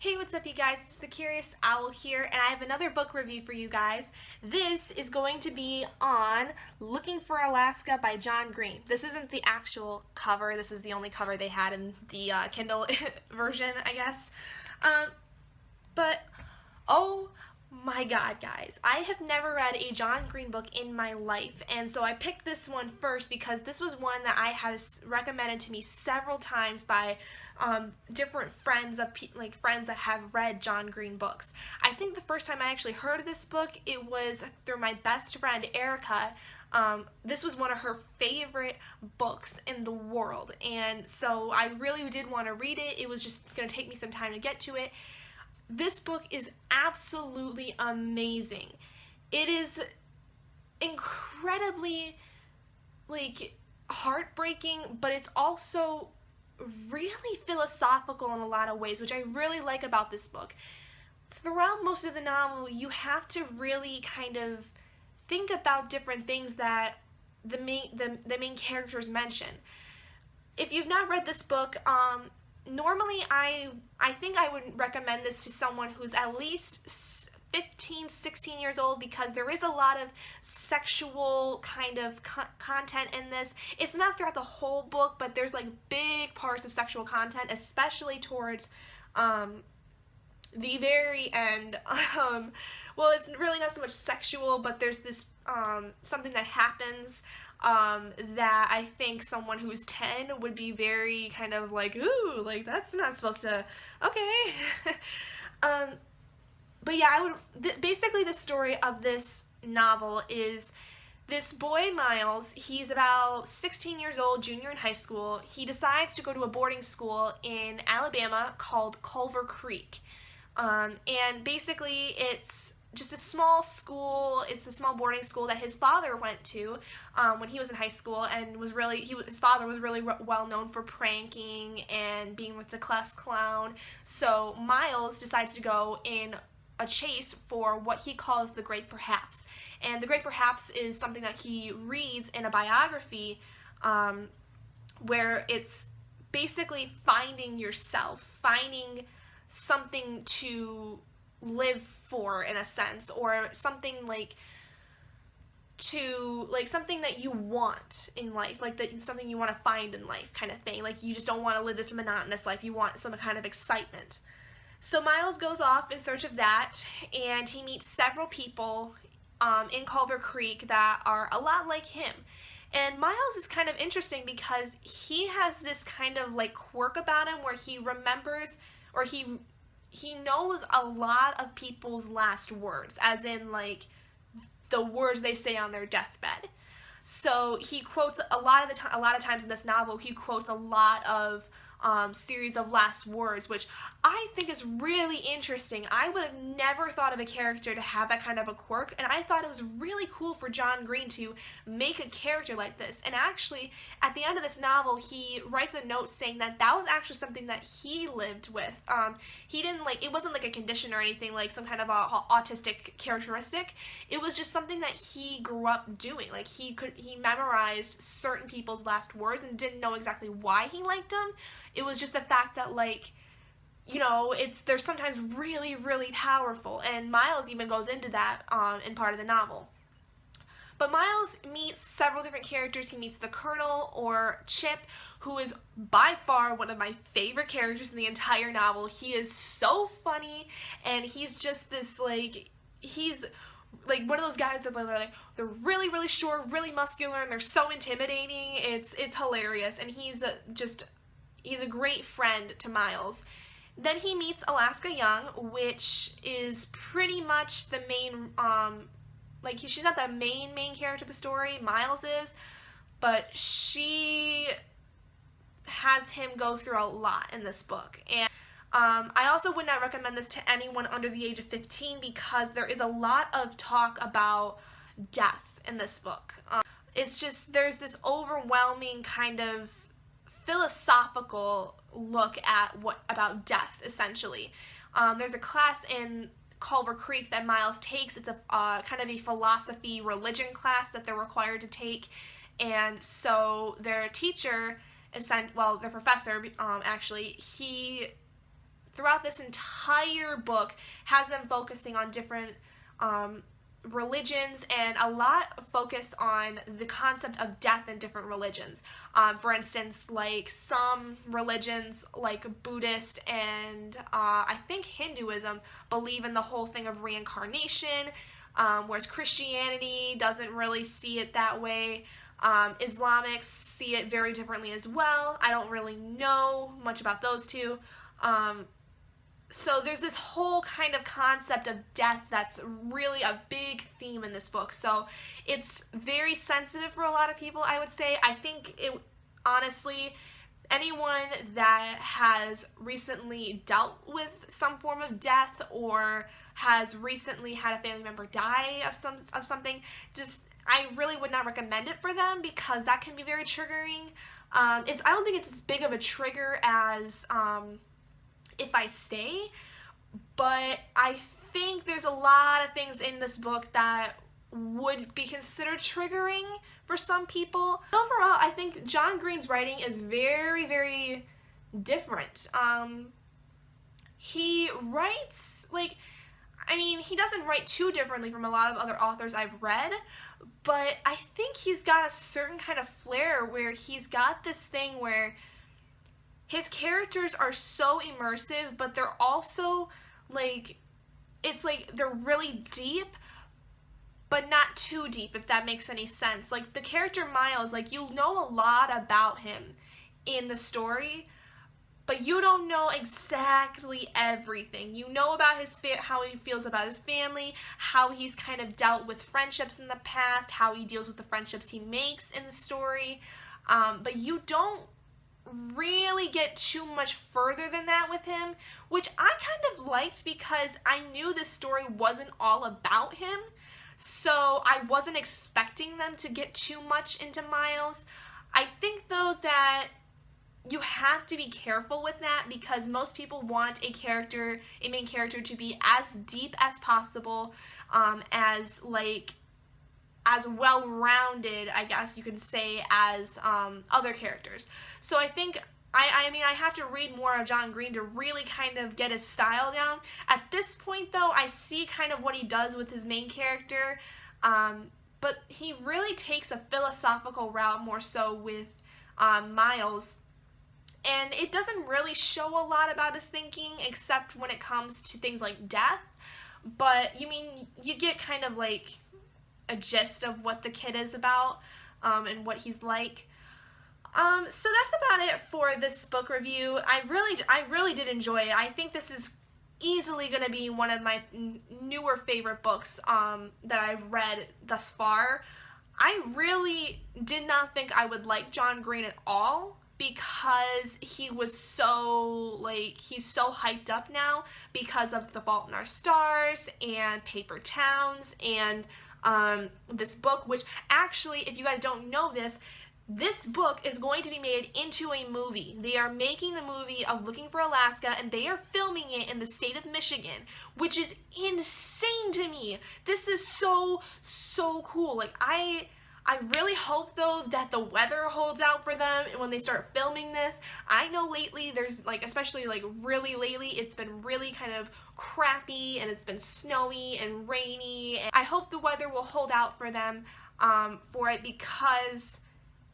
Hey, what's up you guys? It's the Curious Owl here, and I have another book review for you guys. This is going to be on Looking for Alaska by John Green. This isn't the actual cover. This was the only cover they had in the Kindle version, I guess. But, oh my god, guys. I have never read a John Green book in my life, and so I picked this one first because this was one that I had recommended to me several times by different friends friends that have read John Green books. I think the first time I actually heard of this book, it was through my best friend Erica. This was one of her favorite books in the world, and so I really did want to read it. It was just going to take me some time to get to it. This book is absolutely amazing. It is incredibly, heartbreaking, but it's also really philosophical in a lot of ways, which I really like about this book. Throughout most of the novel, you have to really kind of think about different things that the main characters mention. If you've not read this book, normally I think I would recommend this to someone who's at least 15, 16 years old, because there is a lot of sexual kind of content in this. It's not throughout the whole book, but there's big parts of sexual content, especially towards the very end. Well, it's really not so much sexual, but there's this something that happens that I think someone who's 10 would be very kind of ooh, that's not supposed to, okay. But yeah, basically the story of this novel is this boy, Miles. He's about 16 years old, junior in high school. He decides to go to a boarding school in Alabama called Culver Creek. And basically it's just a small school. It's a small boarding school that his father went to when he was in high school, and his father was really well known for pranking and being with the class clown. So Miles decides to go in a chase for what he calls the Great Perhaps. And the Great Perhaps is something that he reads in a biography, where it's basically finding yourself, finding something to live for, in a sense, or something something that you want in life, something you want to find in life, kind of thing. You just don't want to live this monotonous life. You want some kind of excitement. So Miles goes off in search of that, and he meets several people in Culver Creek that are a lot like him. And Miles is kind of interesting because he has this kind of quirk about him where he remembers, or he knows a lot of people's last words, as in the words they say on their deathbed. So he quotes a lot of times in this novel. He quotes a lot of series of last words, which I think is really interesting. I would have never thought of a character to have that kind of a quirk, and I thought it was really cool for John Green to make a character like this. And actually, at the end of this novel, he writes a note saying that that was actually something that he lived with. He didn't it wasn't a condition or anything, some kind of a autistic characteristic. It was just something that he grew up doing. He memorized certain people's last words and didn't know exactly why he liked them. It was just the fact that they're sometimes really, really powerful, and Miles even goes into that in part of the novel. But Miles meets several different characters. He meets the Colonel, or Chip, who is by far one of my favorite characters in the entire novel. He is so funny, and he's just this he's one of those guys that they're really, really short, really muscular, and they're so intimidating. It's hilarious, and he's a great friend to Miles. Then he meets Alaska Young, which is pretty much the main, she's not the main character of the story, Miles is, but she has him go through a lot in this book. And I also would not recommend this to anyone under the age of 15 because there is a lot of talk about death in this book. It's just, there's this overwhelming kind of philosophical look at about death, essentially. There's a class in Culver Creek that Miles takes. It's a kind of a philosophy religion class that they're required to take, and so their teacher their professor, actually, he throughout this entire book has them focusing on different religions, and a lot focus on the concept of death in different religions. For instance, like some religions like Buddhist and I think Hinduism believe in the whole thing of reincarnation, whereas Christianity doesn't really see it that way. Islamics see it very differently as well. I don't really know much about those two. So there's this whole kind of concept of death that's really a big theme in this book. So it's very sensitive for a lot of people, I would say. I think it, honestly, anyone that has recently dealt with some form of death or has recently had a family member die of something, just I really would not recommend it for them, because that can be very triggering. I don't think it's as big of a trigger as If I Stay, but I think there's a lot of things in this book that would be considered triggering for some people. Overall, I think John Green's writing is very, very different. He writes, like, I mean, he doesn't write too differently from a lot of other authors I've read, but I think he's got a certain kind of flair where he's got this thing where his characters are so immersive, but they're also, like, it's like they're really deep, but not too deep, if that makes any sense. Like, the character Miles, like, you know a lot about him in the story, but you don't know exactly everything. You know about how he feels about his family, how he's kind of dealt with friendships in the past, how he deals with the friendships he makes in the story, but you don't really get too much further than that with him, which I kind of liked because I knew this story wasn't all about him, so I wasn't expecting them to get too much into Miles. I think, though, that you have to be careful with that, because most people want a main character to be as deep as possible, as well-rounded, I guess you could say, as other characters. So I think, I mean, I have to read more of John Green to really kind of get his style down. At this point, though, I see kind of what he does with his main character, but he really takes a philosophical route more so with Miles. And it doesn't really show a lot about his thinking, except when it comes to things like death. But, you get kind of like a gist of what the kid is about, and what he's like. So that's about it for this book review. I really did enjoy it. I think this is easily going to be one of my newer favorite books that I've read thus far. I really did not think I would like John Green at all, because he was so, he's so hyped up now because of The Fault in Our Stars and Paper Towns and this book, which actually, if you guys don't know this book is going to be made into a movie. They are making the movie of Looking for Alaska, and they are filming it in the state of Michigan, which is insane to me. This is so, so cool. Like, I really hope, though, that the weather holds out for them when they start filming this. I know lately there's, especially, really lately, it's been really kind of crappy, and it's been snowy and rainy. And I hope the weather will hold out for them for it, because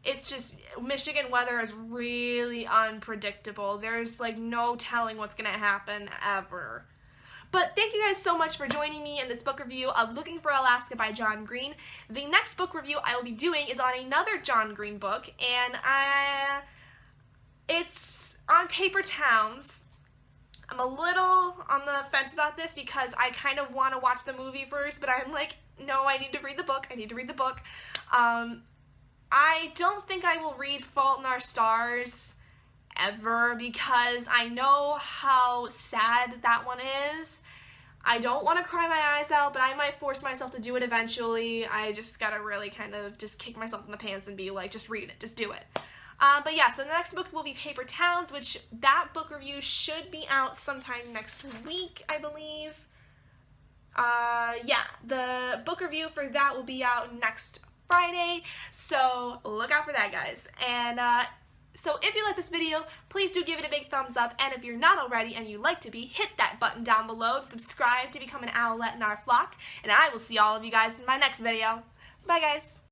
it's just, Michigan weather is really unpredictable. There's, no telling what's gonna happen ever. But thank you guys so much for joining me in this book review of Looking for Alaska by John Green. The next book review I will be doing is on another John Green book, and it's on Paper Towns. I'm a little on the fence about this because I kind of want to watch the movie first, but I'm like, no, I need to read the book. I don't think I will read Fault in Our Stars ever, because I know how sad that one is. I don't want to cry my eyes out, but I might force myself to do it eventually. I just gotta really kind of just kick myself in the pants and be like, just read it, just do it. But yeah, so the next book will be Paper Towns, which that book review should be out sometime next week, I believe. Yeah, the book review for that will be out next Friday, so look out for that, guys. And So if you like this video, please do give it a big thumbs up, and if you're not already and you'd like to be, hit that button down below and subscribe to become an owlet in our flock, and I will see all of you guys in my next video. Bye guys!